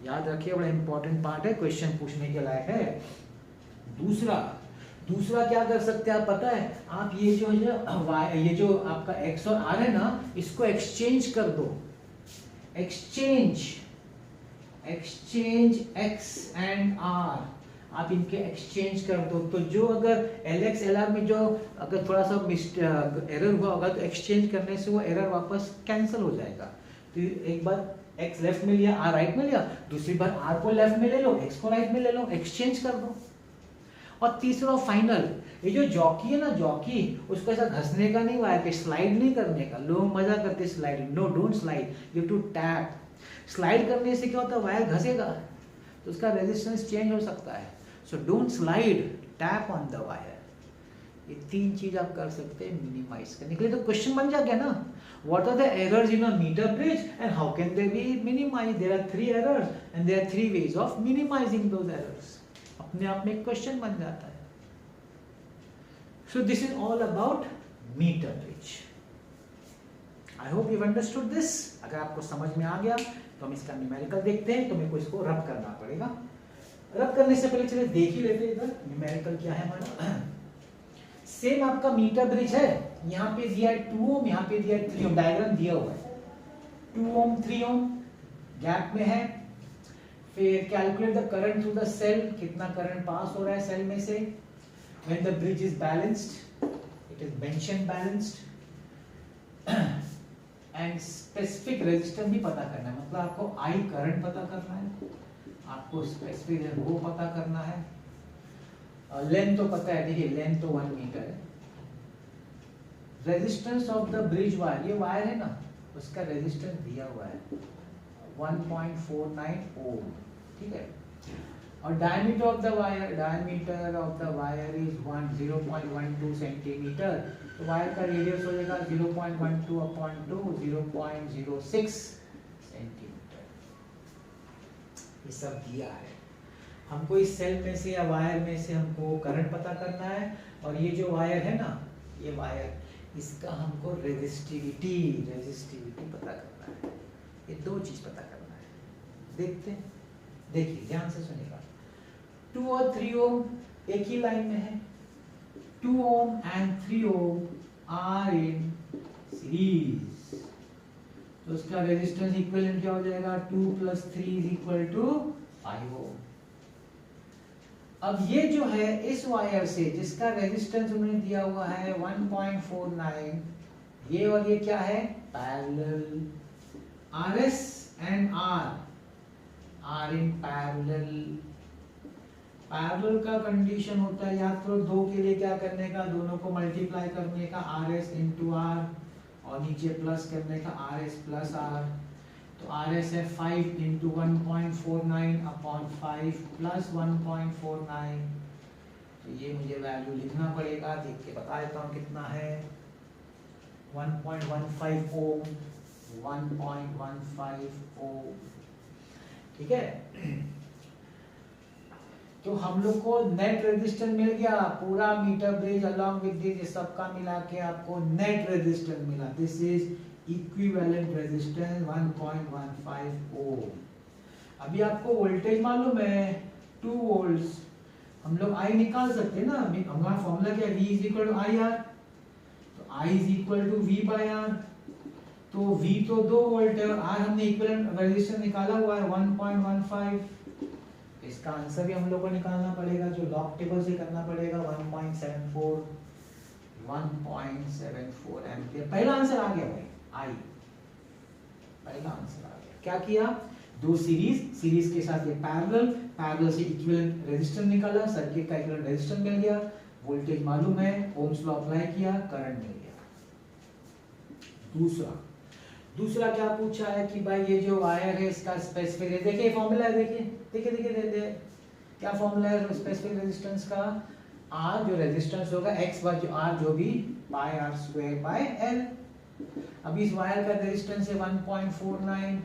याद रखिए, बड़ा इंपॉर्टेंट पार्ट है, क्वेश्चन पूछने के लायक है। दूसरा क्या कर सकते हैं आप पता है? आप ये जो आपका x और r है ना, इसको एक्सचेंज कर दो। एक्सचेंज x एंड r, आप इनके एक्सचेंज कर दो। तो जो अगर LX LR में जो अगर थोड़ा सा एरर हुआ होगा, तो एक्सचेंज करने से वो एरर वापस कैंसिल हो जाएगा। तो एक बार x लेफ्ट में लिया, r राइट में लिया, दूसरी बार r को लेफ्ट में ले लो, x को राइट में ले लो, एक्सचेंज कर दो। और तीसरा फाइनल, ये जो जॉकी है ना, जॉकी, उसको ऐसा घसने का नहीं, वायर पे स्लाइड नहीं करने का। लोग मजा करते sliding, no don't slide, you have to tap. Slide करने से क्या होता है, वायर घसेगा तो उसका रेजिस्टेंस चेंज हो सकता है। So don't slide, tap on the wire. ये 3 चीज आप कर सकते हैं मिनिमाइज करने के लिए। तो क्वेश्चन बन जा गया ना, what are the errors in a meter bridge and how can they be minimize? There are 3 errors and there are 3 ways of minimizing those errors. अपने आप में एक क्वेश्चन बन जाता है। So this is all about meter bridge. I hope you understood this. अगर आपको समझ में आ गया तो हम इसका न्यूमेरिकल देखते हैं। तो मेरे को इसको रब करना पड़ेगा। रब करने से पहले चलिए देख ही लेते हैं इधर न्यूमेरिकल क्या है हमारा। सेम आपका मीटर ब्रिज है, यहाँ पे दिया है 2 ओम, यहाँ पे दिया है 3 ओम, डायग्राम दिया हुआ है। 2 ओम 3 ओम गैप में है। फिर calculate the current through the cell, कितना करंट पास हो रहा है सेल में से। When the bridge is balanced, it is mention balanced, and specific resistance भी पता करना है। मतलब आपको आई करंट पता करना है, आपको स्पेसिफिक वो पता करना है। लेंथ तो पता है, देखिए लेंथ तो 1 मीटर है। Resistance of the bridge wire, ये वायर है ना, उसका रेजिस्टेंस दिया हुआ है 1.49 ओम, ठीक है। और diameter of the wire, diameter of the wire is 0.12 centimetre. तो वायर का रेडियस हो जाएगा 0.12 अपॉन 2, 0.06 सेंटीमीटर। ये सब दिया है हमको। इस सेल में से या वायर में से हमको करंट पता करना है। और ये जो वायर है ना, ये वायर, इसका हमको रेजिस्टिविटी पता करना है। ये 2 चीज पता करना है। देखते हैं, देखिए ध्यान से सुनिएगा। 2 और 3 ओम एक ही लाइन में है। 2 ohm and 3 ohm are in series, तो उसका रेजिस्टेंस इक्विवेलेंट क्या हो जाएगा? 2 + 3 = 5 ओम। अब ये जो है इस वायर से जिसका रेजिस्टेंस उन्होंने दिया हुआ है 1.49, ये और ये क्या है? Parallel. RS and R in parallel. Parallel का कंडीशन होता है या तो 2 के लिए क्या करने का, दोनों को मल्टीप्लाई करने का, RS × R, और नीचे प्लस करने का RS + R। तो RS है 5 × 1.49 अपॉन 5 + 1.49, तो ये मुझे वैल्यू लिखना पड़ेगा, देख के बता देता हूँ कितना है। 1.15 ओम, 1.15 ओम, ठीक है। तो हम लोग को नेट रेजिस्टेंस मिल गया, पूरा meter bridge along with this सबका मिला के आपको नेट रेजिस्टेंस मिला। This is equivalent resistance 1.15 ohm. अभी आपको वोल्टेज मालूम है 2 वोल्ट्स, हम लोग I निकाल सकते हैं ना। हमारा फॉर्मूला क्या है, V is equal to I R, तो I is equal to V by R. तो V तो 2 वोल्ट है और R हमने इक्विवेलेंट रेजिस्टेंस निकाला हुआ है 1.15। इसका आंसर भी हम लोग को निकालना पड़ेगा, जो लॉग टेबल से करना पड़ेगा। 1.74 एम्पियर। पहला आंसर आ गया भाई, I पहला आंसर आ गया। क्या किया, दो सीरीज के साथ ये पैरेलल से इक्विवेलेंट रेजिस्टेंस निकाला, सर्किट का इक्विवेलेंट रेजिस्टेंस मिल गया, वोल्टेज मालूम है, ओम्स लॉ अप्लाई किया, करंट मिल गया। दूसरा क्या पूछा है कि भाई ये जो वायर है इसका स्पेसिफिक है, देखिए फॉर्मूला है, देखिए क्या फॉर्मूला है स्पेसिफिक रेजिस्टेंस का। R जो रेजिस्टेंस होगा x बाय जो R जो भी by R square by L। अभी इस वायर का रेजिस्टेंस है 1.49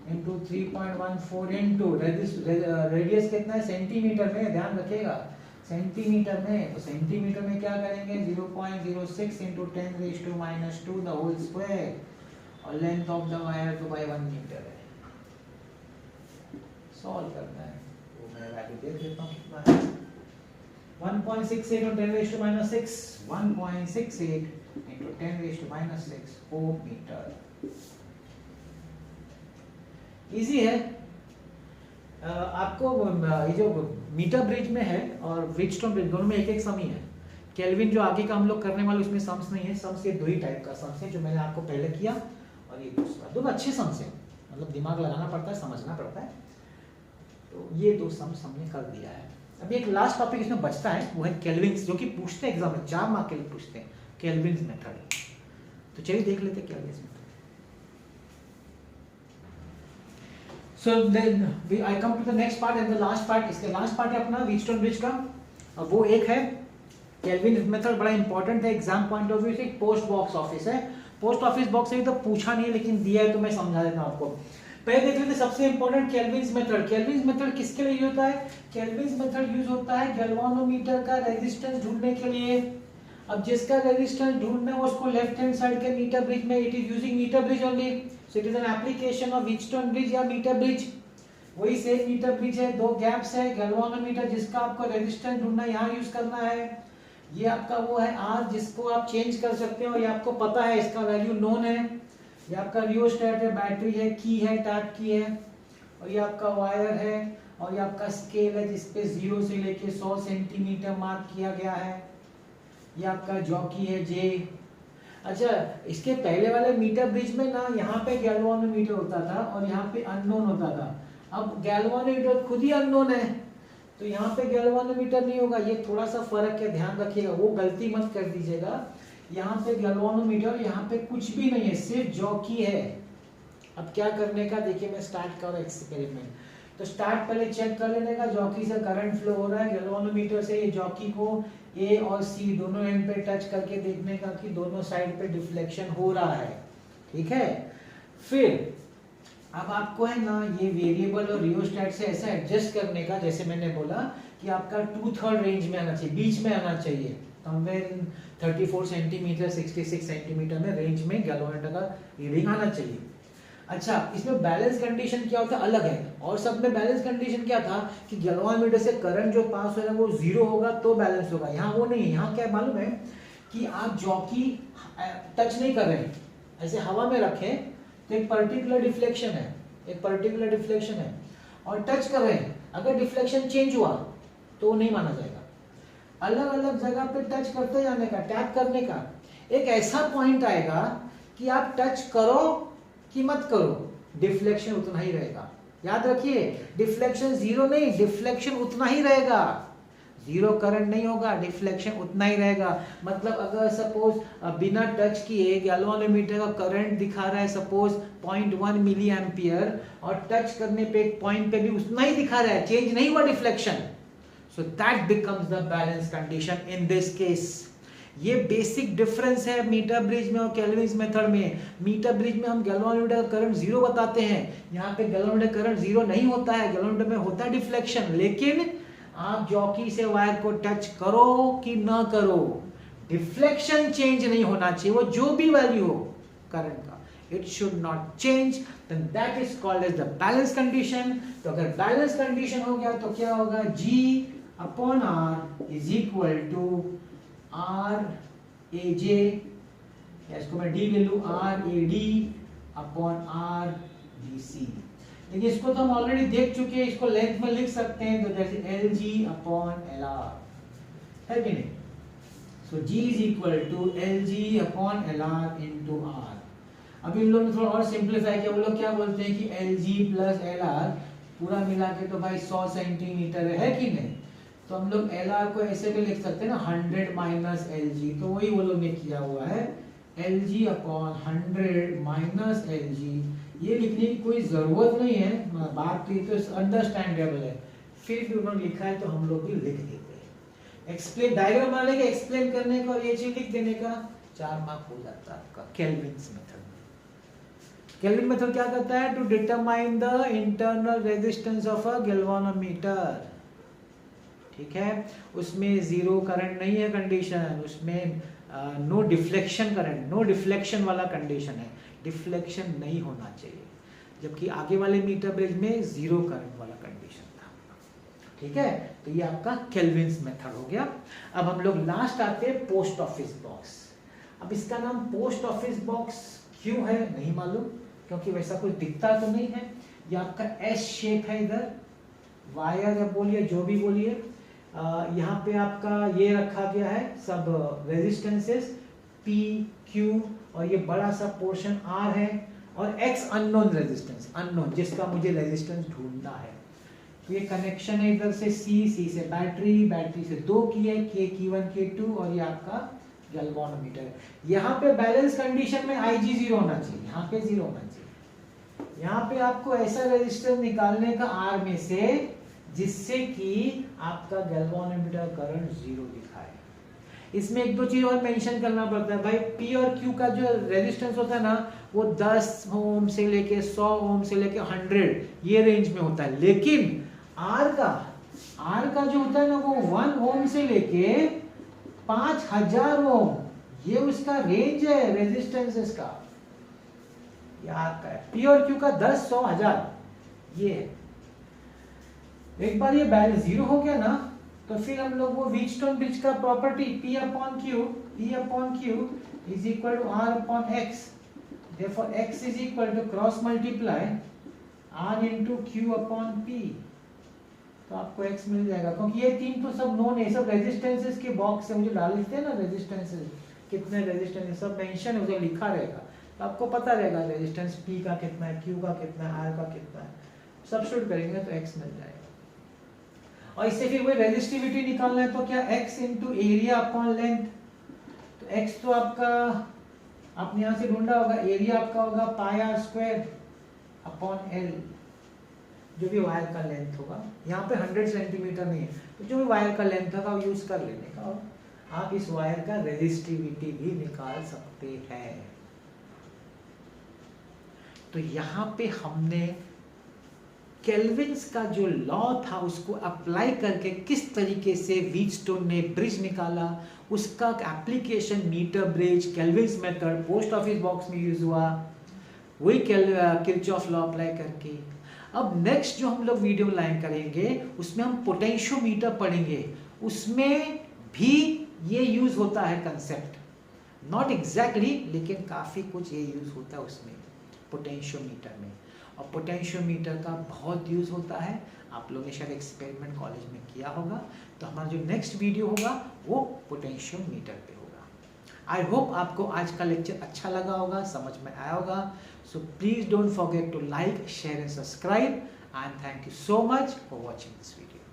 into 3.14 into रेडियस कितना है, सेंटीमीटर में, ध्यान रखिएगा सेंटीमीटर में। तो सेंटीमीटर में क्या करेंगे, 0.06 into 10⁻² द होल स्क्वायर, और लेंथ ऑफ द वायर तो भाई 1 मीटर है। सॉल्व करना है, तो मैं वैल्यू दे देता हूं कितना है, 1.68 into 10⁻⁶, 1.68 into 10⁻⁶ ओम मीटर। इजी है। आपको ये जो मीटर ब्रिज में है और ब्रिजस्टोन ब्रिज दोनों में एक सम ही है। केल्विन जो आगे का हम लोग करने वाले उसमें सम्स नहीं है, सम्स ये दो ही टाइप का सम्स है, जो मैंने आपको पहले किया और ये दूसरा। दोनों अच्छे सम्स हैं, मतलब दिमाग लगाना पड़ता है, समझना पड़ता है। तो ये दो सम्स हमने कर दिया है। अभी एक लास्ट टॉपिक इसमें बचता है, वो है केल्विन्स, जो कि पूछते हैं एग्जाम में, 4 मार्क के लिए पूछते हैं, केल्विन्स मेथड। तो चलिए देख लेते हैं Kelvin's method. So then I come to the next part and the last part। इसके लास्ट पार्ट है अपना व्हीटस्टोन ब्रिज का, और वो एक है केल्विन मेथड। बड़ा इंपॉर्टेंट है एग्जाम पॉइंट ऑफ व्यू से। पोस्ट बॉक्स ऑफिस है, पोस्ट ऑफिस बॉक्स से भी तो पूछा नहीं है, लेकिन दिया है तो मैं समझा देता हूं आपको। पहले देख लेते सबसे important kelvin method. Kelvin method किसके लिए यूज होता है, केल्विन मेथड यूज होता है गैल्वानोमीटर का रेजिस्टेंस ढूंढने के लिए। अब जिसका रेजिस्टेंस ढूंढना है उसको लेफ्ट हैंड साइड के मीटर ब्रिज में, it is using meter bridge only, so it is an application of Wheatstone bridge या मीटर ब्रिज। वही सेम मीटर ब्रिज है, 2 गैप्स है, गैल्वानोमीटर जिसका आपको रेजिस्टेंस ढूंढना है यहाँ यूज करना है। ये आपका वो है R जिसको आप चेंज कर सकते हो, ये आपको पता है, इसका वैल्यू नोन है। ये आपका रियोस्टेट है, बैटरी है, की है, टैप की है, और ये आपका वायर है, और ये आपका स्केल है जिसपे 0 से लेके 100 सेंटीमीटर मार्क किया गया है। ये आपका जॉकी है J। अच्छा, इसके पहले वाले मीटर ब्रिज में ना यहाँ पे गैल्वानोमीटर होता था और यहाँ पे अननोन होता था। अब गैल्वानोमीटर खुद ही अननोन है, तो यहाँ पे गैल्वानोमीटर नहीं होगा। ये थोड़ा सा फर्क है, ध्यान रखिएगा, वो गलती मत कर दीजिएगा। यहाँ पे गैल्वानोमीटर, यहाँ पे कुछ भी नहीं है, सिर्फ जॉकी है। अब क्या करने का, देखिए मैं स्टार्ट कर रहा हूँ एक्सपेरिमेंट। तो स्टार्ट पहले चेक कर लेने का, जॉकी से करंट फ्लो हो रहा है, गैल्वानोमीटर से ये जॉकी को A और C दोनों एंड पे टच करके देखने का कि दोनों साइड पे डिफ्लेक्शन हो रहा है, ठीक है। फिर अब आपको है ना ये वेरिएबल और रियोस्टेट से ऐसा एडजस्ट करने का, जैसे मैंने बोला कि आपका 2/3 रेंज में आना चाहिए, बीच में आना चाहिए, समवेयर इन 34 सेंटीमीटर 66 सेंटीमीटर में रेंज में गैल्वानोमीटर का रीडिंग आना चाहिए। अच्छा, इसमें बैलेंस कंडीशन क्या होता है, अलग है। और सब में बैलेंस कंडीशन क्या था कि गैल्वानोमीटर से करंट जो पास हो रहा है वो 0 होगा तो बैलेंस होगा। यहाँ वो नहीं है, यहाँ क्या मालूम है कि आप जॉकी टच नहीं कर रहे हैं, ऐसे हवा में रखें तो एक पर्टिकुलर डिफ्लेक्शन है, और टच कर रहे हैं, अगर डिफ्लेक्शन चेंज हुआ तो नहीं माना जाएगा। अलग अलग जगह पे टच करते जाने का, टैप करने का, एक ऐसा पॉइंट आएगा कि आप टच करो कि मत करो, डिफ्लेक्शन उतना ही रहेगा। याद रखिए, डिफ्लेक्शन 0 नहीं, डिफ्लेक्शन उतना ही रहेगा, 0 करंट नहीं होगा, डिफ्लेक्शन उतना ही रहेगा। मतलब अगर सपोज बिना टच किए गैल्वानोमीटर का करंट दिखा रहा है सपोज 0.1 मिली एम्पियर, और टच करने पे एक पॉइंट पे भी उतना ही दिखा रहा है, चेंज नहीं हुआ deflection, so that becomes the balance condition in this case. ये बेसिक डिफरेंस है मीटर ब्रिज में और केल्विन्स मेथड में। मीटर ब्रिज में हम गैल्वानोमीटर का करंट जीरो बताते हैं, यहाँ पे गैल्वानोमीटर करंट जीरो नहीं होता है, गैल्वानोमीटर में होता है डिफ्लेक्शन। लेकिन आप जॉकी से वायर को टच करो कि ना करो, डिफ्लेक्शन चेंज नहीं होना चाहिए, वो जो भी वैल्यू हो करंट का, it should not change, then that is called as the balance condition। तो अगर बैलेंस कंडीशन हो गया तो क्या होगा, G upon R is equal to R AJ, इसको मैं D ले लूं, R AD upon R BC। देखिए इसको तो हम ऑलरेडी देख चुके हैं, इसको लेंथ में लिख सकते हैं, तो जैसे LG upon LR है कि नहीं। So G is equal to LG upon LR into R। अभी इन लोगों ने थोड़ा और सिंप्लीफाई किया, वो लोग क्या बोलते हैं कि LG प्लस LR पूरा मिला के तो भाई 100 सेंटीमीटर है कि नहीं। तो हम लोग LR को ऐसे भी लिख सकते हैं ना, 100 माइनस LG, तो वही वो लोग ने किया हुआ है, LG अपॉन 100 माइनस LG। ये लिखने की कोई जरूरत नहीं है, बात तो अंडरस्टैंडेबल है, फिर भी उन्होंने लिखा है तो हम लोग भी लिख देते हैं। एक्सप्लेन डायग्राम वाले के एक्सप्लेन करने का और ये चीज लिख देने का 4 मार्क हो जाता है आपका केल्विन्स मेथड। केल्विन मेथड क्या करता है, to determine the internal resistance of a galvanometer, ठीक है। उसमें जीरो करंट नहीं है कंडीशन, उसमें no deflection current, no deflection वाला कंडीशन है, डिफ्लेक्शन नहीं होना चाहिए, जबकि आगे वाले मीटर ब्रिज में जीरो करंट वाला कंडीशन था, ठीक है। तो ये आपका केल्विन्स मेथड हो गया। अब हम लोग लास्ट आते हैं पोस्ट ऑफिस बॉक्स। अब इसका नाम पोस्ट ऑफिस बॉक्स क्यों है नहीं मालूम, क्योंकि वैसा कुछ दिखता तो नहीं है। ये आपका एस शेप है, इधर वायर या बोलिए जो भी बोलिए, यहाँ पे आपका ये रखा गया है सब रेजिस्टेंसेस P Q, और ये बड़ा सा पोर्शन R है, और X अननोन रेजिस्टेंस, अननोन जिसका मुझे रेजिस्टेंस ढूंढना है। तो ये कनेक्शन है इधर से C से बैटरी, बैटरी से 2 की है, K1 K2, और ये आपका गैल्वानोमीटर। यहाँ पे बैलेंस कंडीशन में IG 0 होना चाहिए, यहाँ पे 0 होना चाहिए। यहाँ पे आपको ऐसा रेजिस्टेंस निकालने का R में से जिससे कि आपका गैल्वानोमीटर करंट 0 दिखाए। इसमें एक दो चीज और मेंशन करना पड़ता है भाई, P और Q का जो रेजिस्टेंस होता है ना, वो 10 ओम से लेके 100 ओम से लेके 100 ये रेंज में होता है। लेकिन R का जो होता है ना, वो 1 ओम से लेके 5000 ओम, ये उसका रेंज है रेजिस्टेंस इसका, याद का है। P और Q का 10, 100, 1000 ये है। एक बार ये बैलेंस 0 हो गया ना, तो फिर हम लोग वो व्हीटस्टोन ब्रिज का property P upon Q is equal to R upon X, therefore X is equal to cross multiply R into Q upon P, तो आपको X मिल जाएगा। क्योंकि ये तीन तो सब नोन है, सब रेजिस्टेंसेस के बॉक्स से मुझे डाल देते हैं ना, रेजिस्टेंसेस कितने रेजिस्टेंस सब मेंशन है, उधर लिखा रहेगा, तो आपको पता रहेगा रेजिस्टेंस P का कितना है, Q का कितना है, R का कितना है, सब्स्टिट्यूट करेंगे तो X मिल जाएगा। और इससे फिर वही रेजिस्टिविटी निकालना है, तो क्या X into area upon length, तो X तो आपका आपने यहाँ से ढूंढा होगा, एरिया आपका होगा पाई r स्क्वायर अपॉन L, जो भी वायर का लेंथ होगा। यहाँ पे 100 सेंटीमीटर नहीं है, तो जो भी वायर का लेंथ होगा वो यूज कर लेने का, और आप इस वायर का रेजिस्टिविटी भी निकाल सकते हैं। तो यहाँ पे हमने केल्विन्स का जो लॉ था उसको अप्लाई करके किस तरीके से व्हीटस्टोन ने ब्रिज निकाला, उसका application metre bridge, Kelvin's method, post office box में यूज हुआ, वही किरचॉफ लॉ अप्लाई करके। अब नेक्स्ट जो हम लोग वीडियो लाइन करेंगे उसमें हम पोटेंशियोमीटर पढ़ेंगे, उसमें भी ये यूज होता है कंसेप्ट, नॉट एग्जैक्टली लेकिन काफी कुछ ये यूज होता है उसमें पोटेंशियोमीटर में, और पोटेंशियोमीटर का बहुत यूज होता है। आप लोगों ने शायद एक्सपेरिमेंट कॉलेज में किया होगा, तो हमारा जो नेक्स्ट वीडियो होगा वो पोटेंशियोमीटर पे होगा। आई होप आपको आज का लेक्चर अच्छा लगा होगा, समझ में आया होगा। So please don't forget to like, share and subscribe, and thank you so much for watching this video.